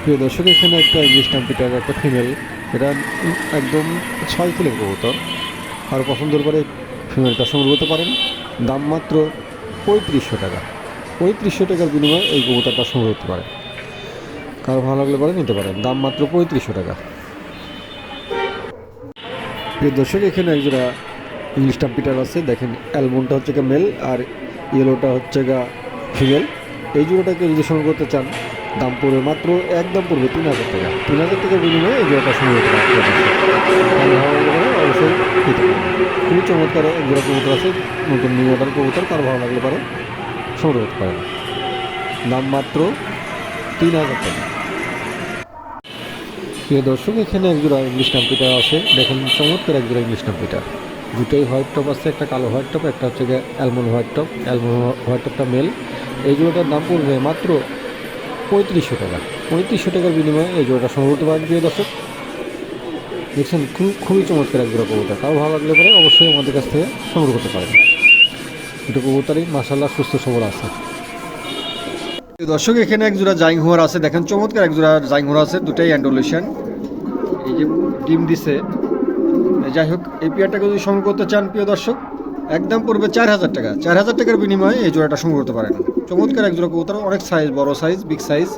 প্রিয় দর্শক, এখানে একটা ইংলিশ টাম্পিটার একটা ফিমেল, এটা একদম 6 কিলোর কবুতর। আর পছন্দের পরে ফিমেলটা সংগ্রহ করতে পারেন। দাম মাত্র 3500 টাকা। 3500 টাকার বিনিময়ে এই কবুতরটা সংগ্রহ করতে পারেন। কারো ভালো লাগলে পরে নিতে পারেন। দাম মাত্র 3500 টাকা। প্রিয় দর্শক, এখানে একজোড়া ইংলিশ টাম্পিটার আছে। দেখেন, অ্যালমন্ডটা হচ্ছে গা মেল আর ইয়েলোটা হচ্ছে গা ফিমেল। এই জোড়াটাকে যদি সংগ্রহ করতে চান, দাম পড়বে মাত্র, একদম পড়বে 3000 টাকা। 3000 টাকার বিনিময়ে এই জোড়াটা সংগ্রহ করতে পারেন। কারো ভালো লাগলে পরে অবশ্যই নিতে পারেন। খুবই চমৎকার এক জোড়া কবুতর আছে, নতুন নিউ মডেল কবুতর। কারো ভালো লাগলে পরে সংগ্রহ করতে পারেন। দাম মাত্র 3000 টাকা। প্রিয় দর্শক, এখানে একজোড়া ইংলিশ টাম্পিটার আছে। দেখেন, চমৎকার একজোড়া ইংলিশ টাম্পিটার। দুটোই হোয়াইট টপ আছে, একটা কালো হোয়াইট টপ, একটা হচ্ছে গিয়ে almond white top. Almond white টপটা মেল। এই জোড়াটার দাম পড়বে মাত্র 3500 টাকা। 3500 টাকার বিনিময়ে এই জোড়াটা সংগ্রহ করতে পারেন। প্রিয় দর্শক, দেখছেন, খুবই চমৎকার এক জোড়া কবুতর। কারো ভালো লাগলে পরে অবশ্যই আমাদের কাছ থেকে সংগ্রহ করতে পারেন। দুটো কবুতরই মাশাআল্লাহ সুস্থ সবল আছে। প্রিয় দর্শক, এখানে এক জোড়া জাইং হোয়ার আছে। দেখেন, চমৎকার এক জোড়া জাইং হোয়ার আছে, দুটাই অ্যান্ডোলেশন। এই যে ডিম দিছে। যাই হোক, এই পেয়ারটাকে যদি সংগ্রহ করতে চান প্রিয় দর্শক, একদম পড়বে 4000 টাকা। 4000 টাকার বিনিময়ে এই জোড়াটা সংগ্রহ করতে পারেন। চমৎকার এক জোড়া কবুতর, অনেক সাইজ, বড় সাইজ, বিগ সাইজ।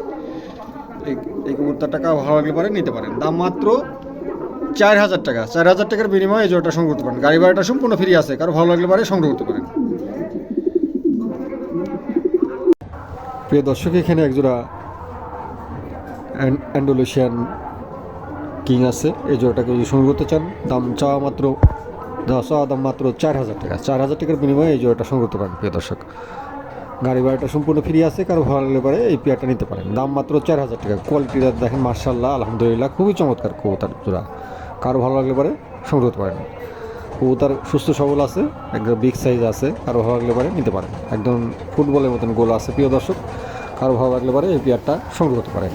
এই কবুতরটাকে ভালো লাগলে পারে নিতে পারেন। দাম মাত্র 4000 টাকা। 4000 টাকার বিনিময়ে এই জোড়াটা সংগ্রহ করতে পারেন। গাড়ি ভাড়াটা সম্পূর্ণ ফ্রি আছে। কারো ভালো লাগলে পারে সংগ্রহ করতে পারেন। প্রিয় দর্শক, এখানে এক জোড়া অ্যান্ডোলেশিয়ান কিং আছে। এই জোড়াটাকে যদি সংগ্রহ করতে চান, দাম চাওয়া দাম মাত্র 4000 টাকা। 4000 টাকার বিনিময়ে এই জোড়াটা সংগ্রহ করতে পারেন। প্রিয় দর্শক, গাড়ি ভাড়াটা সম্পূর্ণ ফ্রি আছে। কারো ভালো লাগলে পরে এই পেয়ারটা নিতে পারেন। দাম মাত্র 4000 টাকা। কোয়ালিটিটা দেখেন, মার্শাল্লাহ, আলহামদুলিল্লাহ, খুবই চমৎকার কবুতর জোড়া। কারো ভালো লাগলে পরে সংগ্রহ করতে পারেন। কবুতর সুস্থ সবল আছে, একদম বিগ সাইজ আছে। কারো ভালো লাগলে পরে নিতে পারেন। একদম ফুটবলের মতন গোল আছে। প্রিয় দর্শক, কারো ভালো লাগলে পরে এই পেয়ারটা সংগ্রহ করতে পারেন।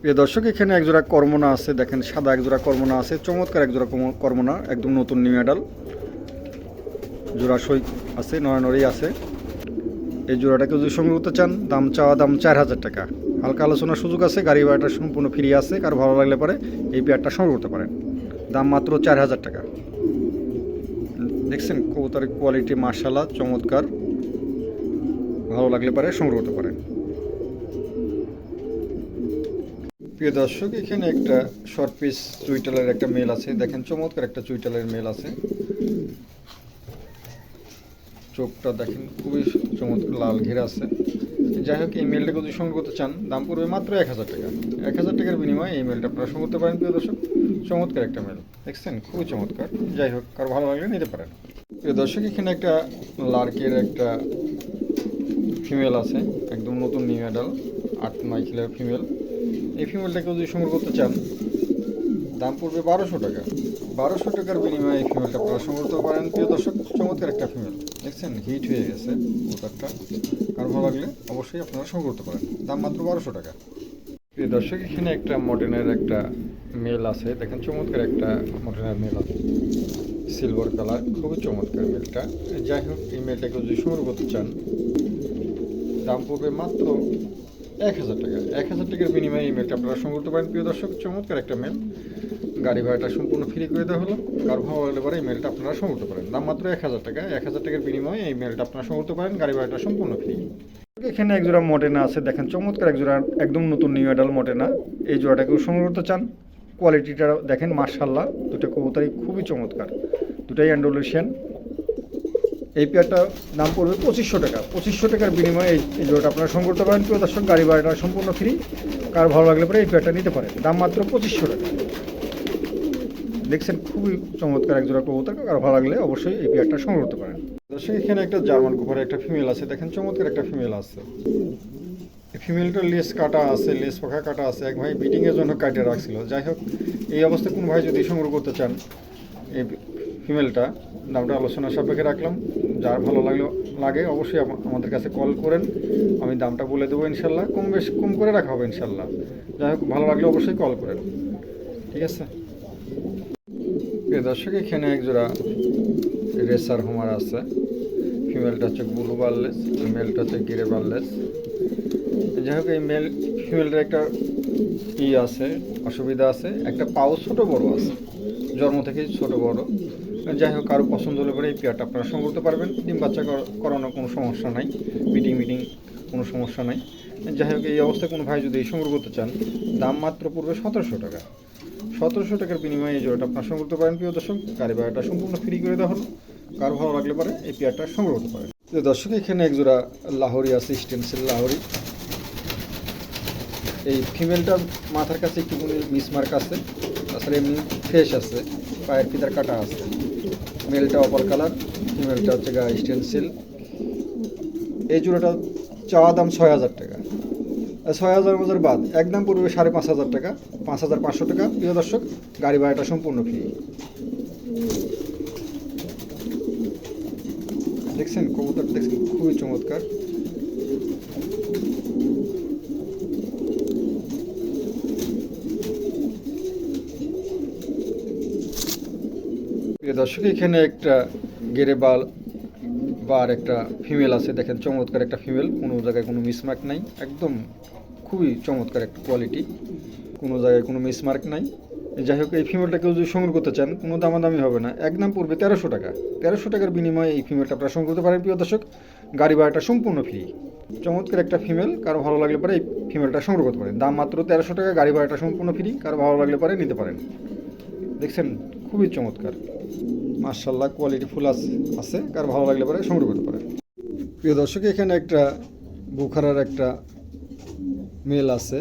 প্রিয় দর্শক, এখানে একজোড়া কর্মনা আছে। দেখেন, সাদা একজোড়া কর্মনা আছে। চমৎকার একজোড়া কর্মনা, একদম নতুন নিউ মডেল। জোড়া সই আছে, নড়ানড়ি আছে। এই জোড়াটাকে যদি সংগ্রহ করতে চান, দাম 4000 টাকা। হালকা আলোচনার সুযোগ আছে। গাড়ি ভাড়াটা সম্পূর্ণ ফ্রি আছে। কারো ভালো লাগলে পরে এই পেয়ারটা সংগ্রহ করতে পারেন। দাম মাত্র 4000 টাকা। দেখছেন, কবুতরের কোয়ালিটি মাশাআল্লাহ চমৎকার। ভালো লাগলে পরে সংগ্রহ করতে পারেন। প্রিয় দর্শক, এখানে একটা শর্ট পিস চুইটালের একটা মেল আছে। দেখেন, চমৎকার একটা চুইটালের মেল আছে। চোখটা দেখেন, খুবই চমৎকার লাল ঘেরা আছে। যাই হোক, এই মেলটাকে যদি সংগ্রহ করতে চান, দাম পড়বে মাত্র 1000 টাকা। 1000 টাকার বিনিময়ে এই মেলটা আপনারা সংগ্রহ করতে পারেন। প্রিয় দর্শক, চমৎকার একটা মেল, দেখছেন, খুবই চমৎকার। যাই হোক, কারো ভালো লাগলে নিতে পারেন। প্রিয় দর্শক, এখানে একটা লার্কের একটা ফিমেল আছে, একদম নতুন নিউ মডেল, 8-9 কিলোর ফিমেল। এই ফিমেলটাকে যদি সংগ্রহ করতে চান, দাম পড়বে 1200 টাকা। 1200 টাকার বিনিময়ে এই ফিমেলটা আপনারা সংগ্রহ করতে পারেন। প্রিয় দর্শক, চমৎকার একটা ফিমেল, দেখছেন, হিট হয়ে গেছে কবুতরটা। কারো ভালো লাগলে অবশ্যই আপনারা সংগ্রহ করতে পারেন। দাম মাত্র 1200 টাকা। প্রিয় দর্শক, এখানে একটা মডেনের একটা মেল আছে। দেখেন, চমৎকার একটা মডেনের মেল আছে, সিলভার কালার, খুবই চমৎকার মেলটা। যাই হোক, এই মেলটাকে যদি সংগ্রহ করতে চান, দাম পড়বে মাত্র 1000 টাকা। 1000 টাকার বিনিময়ে এই মেলটা আপনারা সংগ্রহ করতে পারেন। প্রিয় দর্শক, চমৎকার একটা মেল। গাড়ি ভাড়াটা সম্পূর্ণ ফ্রি করে দেওয়া হলো। কারো ভালো লাগলে পরে এই মেলটা আপনারা সংগ্রহ করতে পারেন। দাম মাত্র 1000 টাকা। 1000 টাকার বিনিময়ে এই মেলটা আপনারা সংগ্রহ করতে পারেন। গাড়ি ভাড়াটা সম্পূর্ণ ফ্রি। এখানে এক জোড়া মডেনা আছে। দেখেন, চমৎকার এক জোড়া, একদম নতুন নিউ মডেল মডেনা। এই জোড়াটাকেও সংগ্রহ করতে চান, কোয়ালিটিটা দেখেন, মাশাআল্লাহ, দুটো কবুতরই খুবই চমৎকার। দুটাই অ্যান্ডোলেশিয়ান। এই পেয়ারটা দাম পড়বে 2500 টাকা। 2500 টাকার বিনিময়ে এই জোড়াটা আপনারা সংগ্রহ করতে পারেন। প্রিয় দর্শক, গাড়ি ভাড়াটা সম্পূর্ণ ফ্রি। কার ভালো লাগলে পরে এই পেয়ারটা নিতে পারেন। দাম মাত্র 2500 টাকা। দেখছেন, খুবই চমৎকার এক জোড়া কবুতর। কার ভালো লাগলে অবশ্যই এই পেয়ারটা সংগ্রহ করতে পারেন। দর্শক, এখানে একটা জার্মান কুপারের একটা ফিমেল আছে। দেখেন, চমৎকার একটা ফিমেল আছে। এই ফিমেলটার লেস কাটা আছে, লেস পাখা কাটা আছে, এক ভাই বিটিংয়ের জন্য কাটে রাখছিল। যাই হোক, এই অবস্থায় কোনো ভাই যদি সংগ্রহ করতে চান এই ফিমেলটা, দামটা আলোচনার সাপেক্ষে রাখলাম। যার ভালো লাগে অবশ্যই আমাদের কাছে কল করেন, আমি দামটা বলে দেবো ইনশাল্লাহ, কম করে রাখা হবে ইনশাল্লাহ। যাই হোক, ভালো লাগলে অবশ্যই কল করেন, ঠিক আছে। প্রিয় দর্শক, এখানে একজোড়া রেসার হোমার আছে। ফিমেলটা হচ্ছে ব্লু বার্লেস, মেলটা হচ্ছে গ্রে বার্লেস। যাই হোক, এই ফিমেলটার একটা আছে, অসুবিধা আছে, একটা পাও ছোট বড় আছে, জন্ম থেকেই ছোট বড়। যাই হোক, কারো পছন্দ হলে পরে এই পেয়ারটা আপনারা সংগ্রহ করতে পারবেন। ডিম বাচ্চা করানোর কোনো সমস্যা নাই, মিটিং কোনো সমস্যা নাই। যাই হোক, এই অবস্থায় কোনো ভাই যদি সংগ্রহ করতে চান, দাম মাত্র পড়বে 1700 টাকা। 1700 টাকার বিনিময়ে এই জোড়াটা আপনার সংগ্রহ করতে পারেন। প্রিয় দর্শক, গাড়ি ভাড়াটা সম্পূর্ণ ফ্রি করে দেওয়া হলো। কারো ভালো লাগলে পরে এই পেয়ারটা সংগ্রহ করতে পারেন। প্রিয় দর্শক, এখানে এক জোড়া লাহোরি আছে, স্টেনসিল লাহোরি। এই ফিমেলটার মাথার কাছে একটুখানি মিসমার্ক আছে, তাছাড়া এমনি ফ্রেশ আছে, পায়ের ফিতার কাটা আছে। মেলটা অপার কালার, ফিমেলটা হচ্ছে গা স্টেনসিল। এই জোড়াটা চাওয়া দাম 6000 টাকা। 6000 বাদ একদম পড়বে 5500 টাকা, 5500 টাকা। প্রিয় দর্শক, গাড়ি ভাড়াটা সম্পূর্ণ ফ্রি। দেখছেন কবুতরটা, দেখছেন খুবই চমৎকার। প্রিয় দর্শক, এখানে একটা গেরে বার একটা ফিমেল আছে, দেখেন চমৎকার একটা ফিমেল, কোনো জায়গায় কোনো মিসমার্ক নাই, একদম খুবই চমৎকার একটা কোয়ালিটি, কোনো জায়গায় কোনো মিসমার্ক নাই। যাই হোক, এই ফিমেলটাকে যদি সংগ্রহ করতে চান, কোনো দামাদামি হবে না, একদম পড়বে 1300 টাকা। 1300 টাকার বিনিময়ে এই ফিমেলটা আপনারা সংগ্রহ করতে পারেন। প্রিয় দর্শক, গাড়ি ভাড়াটা সম্পূর্ণ ফ্রি। চমৎকার একটা ফিমেল, কারো ভালো লাগলে পরে এই ফিমেলটা সংগ্রহ করতে পারেন। দাম মাত্র 1300 টাকা, গাড়ি ভাড়াটা সম্পূর্ণ ফ্রি। কারো ভালো লাগলে পরে নিতে পারেন। দেখছেন খুবই চমৎকার, মাশাআল্লাহ, কোয়ালিটি ফুল আছে। কারো ভালো লাগলে পরে সংগ্রহ করতে পারেন। প্রিয় দর্শক, এখানে একটা বুখারার একটা মেল আছে,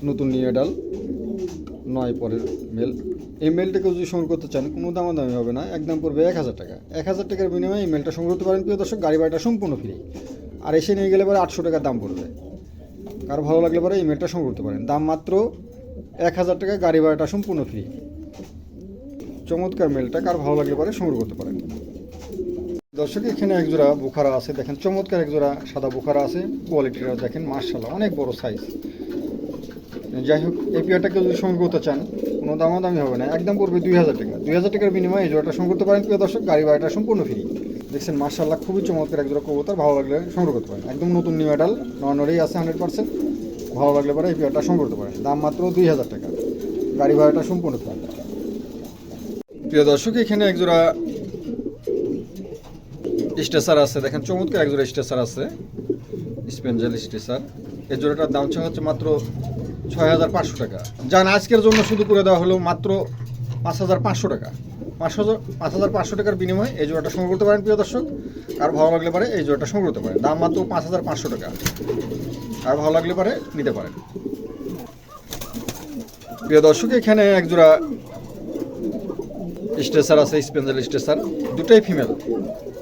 নতুন নিউ ডাল 9 পরের মেল। এই মেলটাকে যদি সংগ্রহ করতে চান, কোনো দামাদামি হবে না, একদম পড়বে 1000 টাকা। 1000 টাকার বিনিময়ে এই মেলটা সংগ্রহ করতে পারেন। প্রিয় দর্শক, গাড়ি ভাড়াটা সম্পূর্ণ ফ্রি। আর এসে নিয়ে গেলে পরে 800 টাকা দাম পড়বে। কারো ভালো লাগলে পরে এই মেলটা সংগ্রহ করতে পারেন। দাম মাত্র 1000 টাকা, গাড়ি ভাড়াটা সম্পূর্ণ ফ্রি। চমৎকার মেলটা, কারো ভালো লাগলে পরে সংগ্রহ করতে পারেন। দর্শক, এখানে একজোড়া বুখারা আছে, দেখেন চমৎকার একজোড়া সাদা বুখারা আছে। কোয়ালিটিটা দেখেন মাশাআল্লাহ, অনেক বড় সাইজ। যাই হোক, এই পেয়ারটাকে যদি সংগ্রহ করতে চান, কোনো দামাদামি হবে না, একদম পড়বে 2000 টাকা। 2000 টাকার বিনিময়ে এই জোড়াটা সংগ্রহ করতে পারেন। প্রিয় দর্শক, গাড়ি ভাড়াটা সম্পূর্ণ ফ্রি। দেখছেন মাশাআল্লাহ, খুবই চমৎকার একজোড়া কবুতর, ভালো লাগলে সংগ্রহ করতে পারেন। একদম নতুন নিউ অ্যাডাল, নরেই আছে 100%। ভালো লাগলে পরে এই পেয়ারটা সংগ্রহ করতে পারেন। দাম মাত্র 2000 টাকা, গাড়ি ভাড়াটা সম্পূর্ণ ফ্রি। প্রিয় দর্শক, এখানে একজোড়া স্টেসার আছে, দেখেন চমৎকার একজোড়া স্টেসার আছে, স্পেঞ্জেল স্টেসার। এই জোড়াটার দাম হচ্ছে মাত্র 6500 টাকা। যান, আজকের জন্য শুধু করে দেওয়া হলো মাত্র 5500 টাকা। 5500 টাকার বিনিময়ে এই জোড়াটা সংগ্রহ করতে পারেন। প্রিয় দর্শক, আর ভালো লাগলে পারে এই জোড়াটা সংগ্রহ করতে পারেন। দাম মাত্র 5500 টাকা, আর ভালো লাগলে পারে নিতে পারেন। প্রিয় দর্শক, এখানে একজোড়া স্টেসার আছে, স্পেঞ্জেল স্টেসার, দুটোই ফিমেল।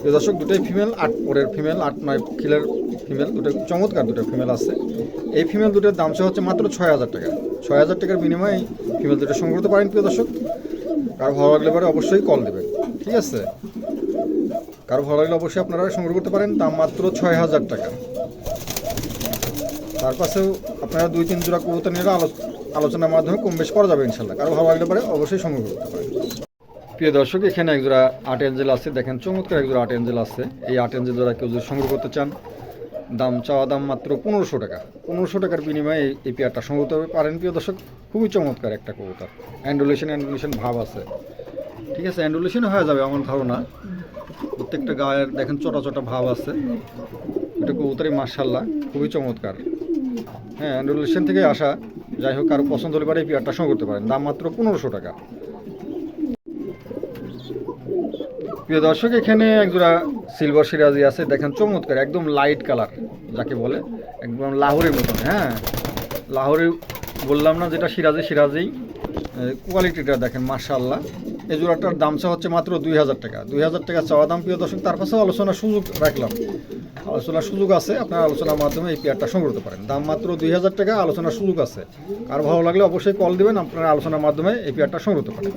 প্রিয় দর্শক, দুটোই ফিমেল, 8 পরের ফিমেল, 8-9 কিলোর ফিমেল, দুটো চমৎকার দুটো ফিমেল আছে। এই ফিমেল দুটোর দাম হচ্ছে মাত্র 6000 টাকা। 6000 টাকার বিনিময়ে ফিমেল দুটো সংগ্রহ করতে পারেন। প্রিয় দর্শক, কারো ভালো লাগলে পরে অবশ্যই কল দেবেন, ঠিক আছে। কারো ভালো লাগলে অবশ্যই আপনারা সংগ্রহ করতে পারেন। দাম মাত্র 6000 টাকা। তার পাশেও আপনারা 2-3 জোড়া কবুতর নিয়ে আলোচনার মাধ্যমে কম বেশ করা যাবে ইনশাল্লাহ। কারো ভালো লাগলে পরে অবশ্যই সংগ্রহ করতে পারেন। প্রিয় দর্শক, এখানে একজোড়া আট এঞ্জেল আছে, দেখেন চমৎকার একজোড়া আট এঞ্জেল আছে। এই আট এঞ্জেল জোড়া কেউ যদি সংগ্রহ করতে চান, চাওয়া দাম মাত্র 1500 টাকা। 1500 টাকার বিনিময়ে এই পেয়ারটা সংগ্রহ করতে পারেন। প্রিয় দর্শক, খুবই চমৎকার একটা কবুতর, অ্যান্ডুলেশন ভাব আছে, ঠিক আছে। অ্যান্ডুলেশন হয়ে যাবে আমার ধারণা, প্রত্যেকটা গায়ের দেখেন চটা ভাব আছে। এটা কবুতরই মাশাআল্লাহ, খুবই চমৎকার। হ্যাঁ, অ্যান্ডুলেশন থেকে আসা। যাই হোক, কারো পছন্দ হলে পারে এই পেয়ারটা সংগ্রহ করতে পারেন। দাম মাত্র 1500 টাকা। প্রিয় দর্শক, এখানে একজোড়া সিলভার সিরাজি আছে, দেখেন চমৎকার, একদম লাইট কালার যাকে বলে, একদম লাহোরের মতন। হ্যাঁ, লাহোরে বললাম না, যেটা সিরাজি, কোয়ালিটিটা দেখেন মাশাআল্লাহ, এই জোড়াটার দাম চা হচ্ছে মাত্র 2000 টাকা। 2000 টাকা চাওয়া দাম প্রিয় দর্শক। তার পাশেও আলোচনার সুযোগ রাখলাম, আলোচনার সুযোগ আছে, আপনারা আলোচনার মাধ্যমে এই পেয়ারটা সংগ্রহ করতে পারেন। দাম মাত্র 2000 টাকা, আলোচনার সুযোগ আছে। আর ভালো লাগলে অবশ্যই কল দিবেন, আপনারা আলোচনার মাধ্যমে এই পেয়ারটা সংগ্রহ করতে পারেন।